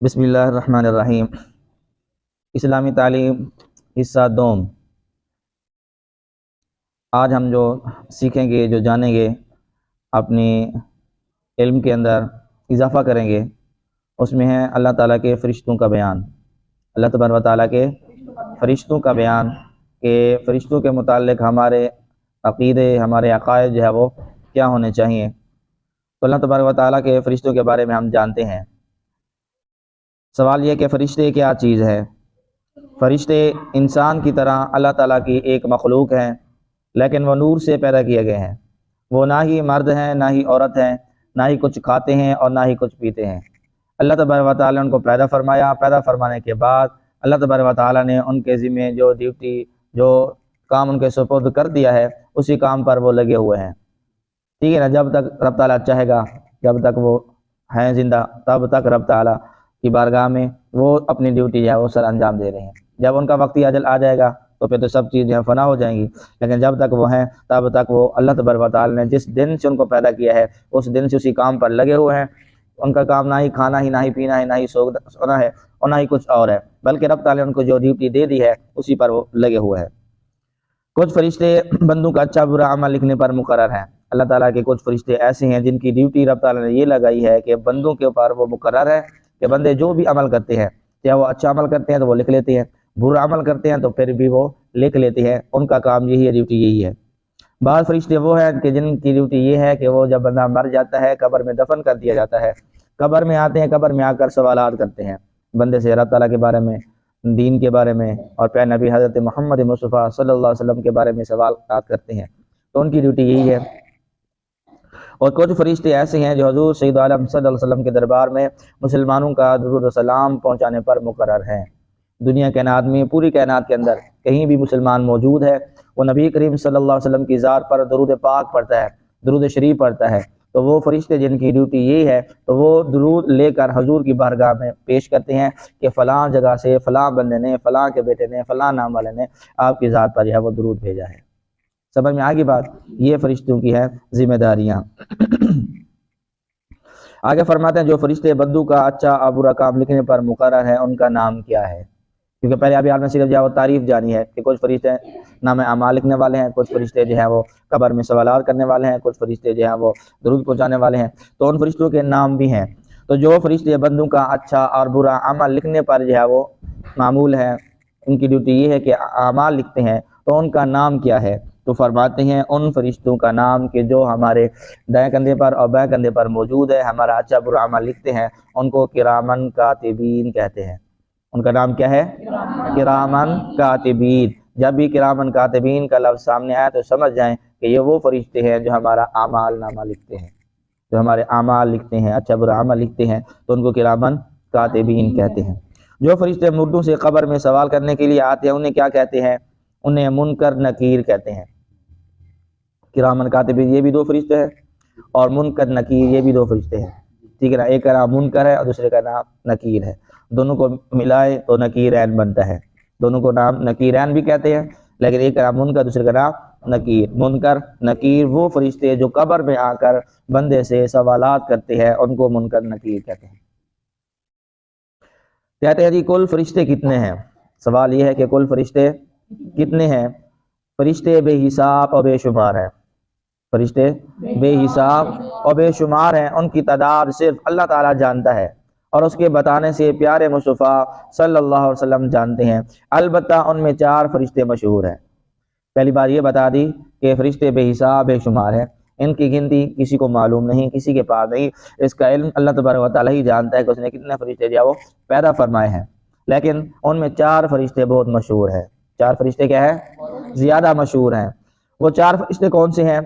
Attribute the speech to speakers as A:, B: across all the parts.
A: بسم اللہ الرحمن الرحیم۔ اسلامی تعلیم حصہ دوم۔ آج ہم جو سیکھیں گے، جو جانیں گے، اپنی علم کے اندر اضافہ کریں گے، اس میں ہے اللہ تعالیٰ کے فرشتوں کا بیان۔ اللہ تبارک و تعالیٰ کے فرشتوں کا بیان کہ فرشتوں کے متعلق ہمارے عقیدے، ہمارے عقائد جو ہے وہ کیا ہونے چاہیے۔ تو اللہ تبارک و تعالیٰ کے فرشتوں کے بارے میں ہم جانتے ہیں۔ سوال یہ کہ فرشتے کیا چیز ہے؟ فرشتے انسان کی طرح اللہ تعالیٰ کی ایک مخلوق ہیں، لیکن وہ نور سے پیدا کیے گئے ہیں۔ وہ نہ ہی مرد ہیں، نہ ہی عورت ہیں، نہ ہی کچھ کھاتے ہیں اور نہ ہی کچھ پیتے ہیں۔ اللہ تبارک و تعالیٰ نے ان کو پیدا فرمایا۔ پیدا فرمانے کے بعد اللہ تبارک و تعالیٰ نے ان کے ذمہ جو ڈیوٹی، جو کام ان کے سپرد کر دیا ہے، اسی کام پر وہ لگے ہوئے ہیں۔ ٹھیک ہے نا؟ جب تک رب تعالیٰ چاہے گا، جب تک وہ ہیں زندہ، تب تک رب تعالیٰ کی بارگاہ میں وہ اپنی ڈیوٹی جو ہے وہ سر انجام دے رہے ہیں۔ جب ان کا وقتی اجل آ جائے گا تو پھر تو سب چیزیں فنا ہو جائیں گی، لیکن جب تک وہ ہیں تب تک وہ اللہ تبارک و تعالیٰ نے جس دن سے ان کو پیدا کیا ہے اس دن سے اسی کام پر لگے ہوئے ہیں۔ ان کا کام نہ ہی کھانا ہی، نہ ہی پینا ہے، نہ ہی سونا ہے اور نہ ہی کچھ اور ہے، بلکہ رب تعالیٰ نے ان کو جو ڈیوٹی دے دی ہے اسی پر وہ لگے ہوئے ہیں۔ کچھ فرشتے بندوں کا اچھا برا عمل لکھنے پر مقرر ہیں۔ اللہ تعالیٰ کے کچھ فرشتے ایسے ہیں جن کی ڈیوٹی رب تعالیٰ نے یہ لگائی ہے کہ بندوں کے اوپر وہ مقرر ہے کہ بندے جو بھی عمل کرتے ہیں، چاہے وہ اچھا عمل کرتے ہیں تو وہ لکھ لیتے ہیں، برا عمل کرتے ہیں تو پھر بھی وہ لکھ لیتے ہیں۔ ان کا کام یہی ہے، ڈیوٹی یہی ہے۔ بعض فرشتے وہ ہیں کہ جن کی ڈیوٹی یہ ہے کہ وہ جب بندہ مر جاتا ہے، قبر میں دفن کر دیا جاتا ہے، قبر میں آتے ہیں، قبر میں آ کر سوالات کرتے ہیں بندے سے، رب تعالیٰ کے بارے میں، دین کے بارے میں، اور پیارے نبی حضرت محمد مصطفیٰ صلی اللہ علیہ وسلم کے بارے میں سوالات کرتے ہیں۔ تو ان کی ڈیوٹی یہی ہے۔ اور کچھ فرشتے ایسے ہیں جو حضور سید عالم صلی اللہ علیہ وسلم کے دربار میں مسلمانوں کا درود و سلام پہنچانے پر مقرر ہیں۔ دنیا کائنات میں، پوری کائنات کے اندر کہیں بھی مسلمان موجود ہے، وہ نبی کریم صلی اللہ علیہ وسلم کی ذات پر درود پاک پڑھتا ہے، درود شریف پڑھتا ہے، تو وہ فرشتے جن کی ڈیوٹی یہ ہے تو وہ درود لے کر حضور کی بارگاہ میں پیش کرتے ہیں کہ فلاں جگہ سے فلاں بندے نے، فلاں کے بیٹے نے، فلاں نام والے نے آپ کی ذات پر جو ہے وہ درود بھیجا ہے۔ سمجھ میں آگے بات؟ یہ فرشتوں کی ہے ذمہ داریاں۔ آگے فرماتے ہیں جو فرشتے بدو کا اچھا اور برا کام لکھنے پر مقرر ہیں ان کا نام کیا ہے؟ کیونکہ پہلے ابھی آپ نے صرف جو ہے وہ تعریف جانی ہے کہ کچھ فرشتے نام اعمال لکھنے والے ہیں، کچھ فرشتے جو ہیں وہ قبر میں سوالات کرنے والے ہیں، کچھ فرشتے جو ہیں وہ درود پہنچانے والے ہیں، تو ان فرشتوں کے نام بھی ہیں۔ تو جو فرشتے بندوں کا اچھا اور برا عمل لکھنے پر جو ہے وہ معمول ہے، ان کی ڈیوٹی یہ ہے کہ اعمال لکھتے ہیں، تو ان کا نام کیا ہے؟ تو فرماتے ہیں ان فرشتوں کا نام کہ جو ہمارے دائیں کندھے پر اور بائیں کندھے پر موجود ہے، ہمارا اچھا برا عمل لکھتے ہیں، ان کو کرامن کاتبین کہتے ہیں۔ ان کا نام کیا ہے؟ کرامن کاتبین۔ جب بھی کرامن کاتبین کا لفظ سامنے آیا تو سمجھ جائیں کہ یہ وہ فرشتے ہیں جو ہمارا اعمال نامہ لکھتے ہیں، جو ہمارے اعمال لکھتے ہیں، اچھا برا عمل لکھتے ہیں، تو ان کو کرامن کاتبین کہتے ہیں۔ جو فرشتے مردوں سے قبر میں سوال کرنے کے لیے آتے ہیں انہیں کیا کہتے ہیں؟ انہیں منکر نکیر کہتے ہیں۔ کرامن کاتبین یہ بھی دو فرشتے ہیں، اور منکر نکیر یہ بھی دو فرشتے ہیں۔ ٹھیک ہے نا؟ ایک کا نام منکر ہے اور دوسرے کا نام نکیر ہے۔ دونوں کو ملائے تو نکیرین بنتا ہے۔ دونوں کو نام نکیرین بھی کہتے ہیں، لیکن ایک کا نام منکر، دوسرے کا نام نکیر۔ منکر نکیر وہ فرشتے جو قبر میں آ کر بندے سے سوالات کرتے ہیں، ان کو منکر نکیر کہتے ہیں۔ کہتے ہیں جی کل فرشتے کتنے ہیں؟ سوال یہ ہے کہ کل فرشتے کتنے ہیں؟ فرشتے بے حساب اور بے شمار ہیں۔ فرشتے بے حساب اور بے شمار ہیں، ان کی تعداد صرف اللہ تعالیٰ جانتا ہے، اور اس کے بتانے سے پیارے مصطفیٰ صلی اللہ علیہ وسلم جانتے ہیں۔ البتہ ان میں 4 فرشتے مشہور ہیں۔ پہلی بار یہ بتا دی کہ فرشتے بے حساب بے شمار ہیں، ان کی گنتی کسی کو معلوم نہیں، کسی کے پاس نہیں، اس کا علم اللہ تبارک و تعالیٰ ہی جانتا ہے کہ اس نے کتنے فرشتے جو وہ پیدا فرمائے ہیں۔ لیکن ان میں 4 فرشتے بہت مشہور ہیں۔ 4 فرشتے کیا ہیں؟ زیادہ مشہور ہیں۔ وہ 4 فرشتے کون سے ہیں؟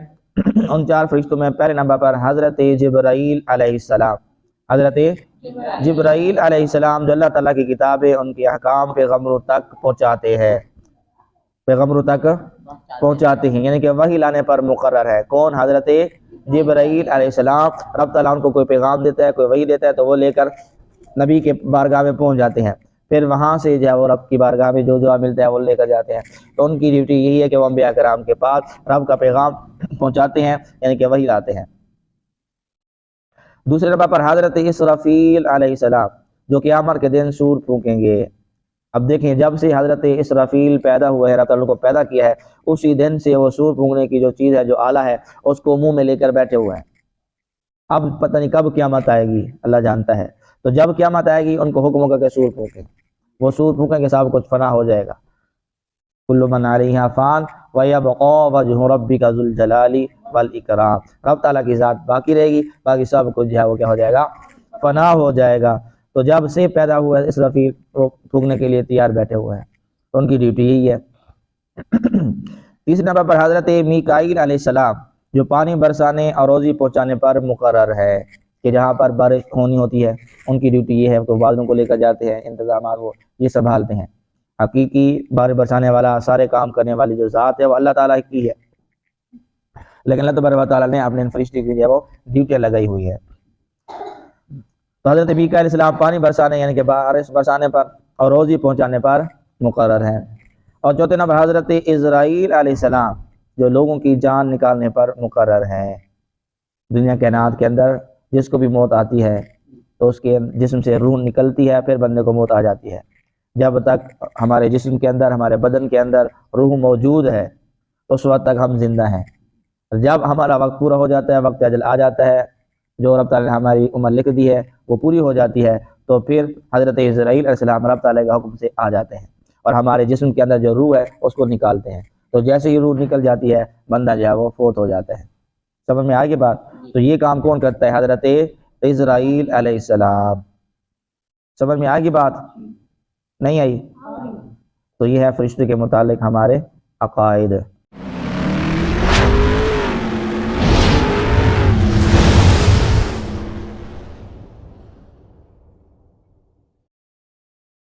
A: ان 4 فرشتوں میں پہلے نمبر پر حضرت جبرائیل علیہ السلام۔ حضرت جبرائیل علیہ السلام جو اللہ تعالیٰ کی کتابیں، ان کے احکام پیغمبروں تک پہنچاتے ہیں، پیغمبروں تک پہنچاتے ہیں، یعنی کہ وحی لانے پر مقرر ہے۔ کون؟ حضرت جبرائیل علیہ السلام۔ رب تعالیٰ ان کو کوئی پیغام دیتا ہے، کوئی وحی دیتا ہے، تو وہ لے کر نبی کے بارگاہ میں پہنچ جاتے ہیں، پھر وہاں سے جو ہے وہ رب کی بارگاہ میں جو ملتا ہے وہ لے کر جاتے ہیں۔ تو ان کی ڈیوٹی یہی ہے کہ وہ انبیاء کرام کے پاس رب کا پیغام پہنچاتے ہیں، یعنی کہ وحی لاتے ہیں۔ دوسرے نمبر پر حضرت اسرافیل علیہ السلام، جو قیامت کے دن سور پھونکیں گے۔ اب دیکھیں جب سے حضرت اسرافیل پیدا ہوا ہے، رب تعالیٰ کو پیدا کیا ہے، اسی دن سے وہ سور پھونکنے کی جو چیز ہے، جو آلہ ہے، اس کو منہ میں لے کر بیٹھے ہوئے ہیں۔ اب پتہ نہیں کب قیامت آئے گی، اللہ جانتا ہے۔ تو جب قیامت آئے گی ان کو حکم ہوگا کہ سور پھونکیں، وہ سور پھونکیں گے، سب کچھ فنا ہو جائے گا۔ کل من علیہا فان ویبقی وجہ ربک ذو الجلال والاکرام، رب تعالیٰ کی ذات باقی رہے گی، باقی سب کچھ جو ہے وہ کیا ہو جائے گا، فنا ہو جائے گا۔ تو جب سے پیدا ہوا ہے اسرافیل وہ پھونکنے کے لیے تیار بیٹھے ہوئے ہیں، تو ان کی ڈیوٹی یہی ہے۔ تیسرے نمبر پر حضرت میکائیل علیہ السلام، جو پانی برسانے اور روزی پہنچانے پر مقرر ہے، کہ جہاں پر بارش ہونی ہوتی ہے ان کی ڈیوٹی یہ ہے، تو بادلوں کو لے کر جاتے ہیں، انتظامات وہ یہ سنبھالتے ہیں۔ حقیقی بارش برسانے والا، سارے کام کرنے والی جو ذات ہے وہ اللہ تعالیٰ کی ہے، لیکن اللہ تبارک و تعالیٰ نے اپنے فرشتے کی جو ہے وہ ڈیوٹیاں لگائی ہوئی ہے۔ تو حضرت میکائیل علیہ السلام پانی برسانے یعنی کہ بارش برسانے پر اور روزی پہنچانے پر مقرر ہیں۔ اور چوتھے نمبر حضرت اسرائیل علیہ السلام، جو لوگوں کی جان نکالنے پر مقرر ہیں۔ دنیا کائنات کے اندر جس کو بھی موت آتی ہے تو اس کے جسم سے روح نکلتی ہے، پھر بندے کو موت آ جاتی ہے۔ جب تک ہمارے جسم کے اندر، ہمارے بدن کے اندر روح موجود ہے اس وقت تک ہم زندہ ہیں۔ جب ہمارا وقت پورا ہو جاتا ہے، وقت اجل آ جاتا ہے، جو رب تعالیٰ نے ہماری عمر لکھ دی ہے وہ پوری ہو جاتی ہے، تو پھر حضرت اسرائیل علیہ السلام رب تعالیٰ کے حکم سے آ جاتے ہیں اور ہمارے جسم کے اندر جو روح ہے اس کو نکالتے ہیں۔ تو جیسے ہی روح نکل جاتی ہے بندہ جو ہے وہ فوت ہو جاتا ہے۔ سمجھ میں آئے گی بات؟ تو یہ کام کون کرتا ہے؟ حضرت اسرائیل علیہ السلام۔ سمجھ میں آئے گی بات؟ نہیں آئی؟ تو یہ ہے فرشتے کے متعلق ہمارے عقائد۔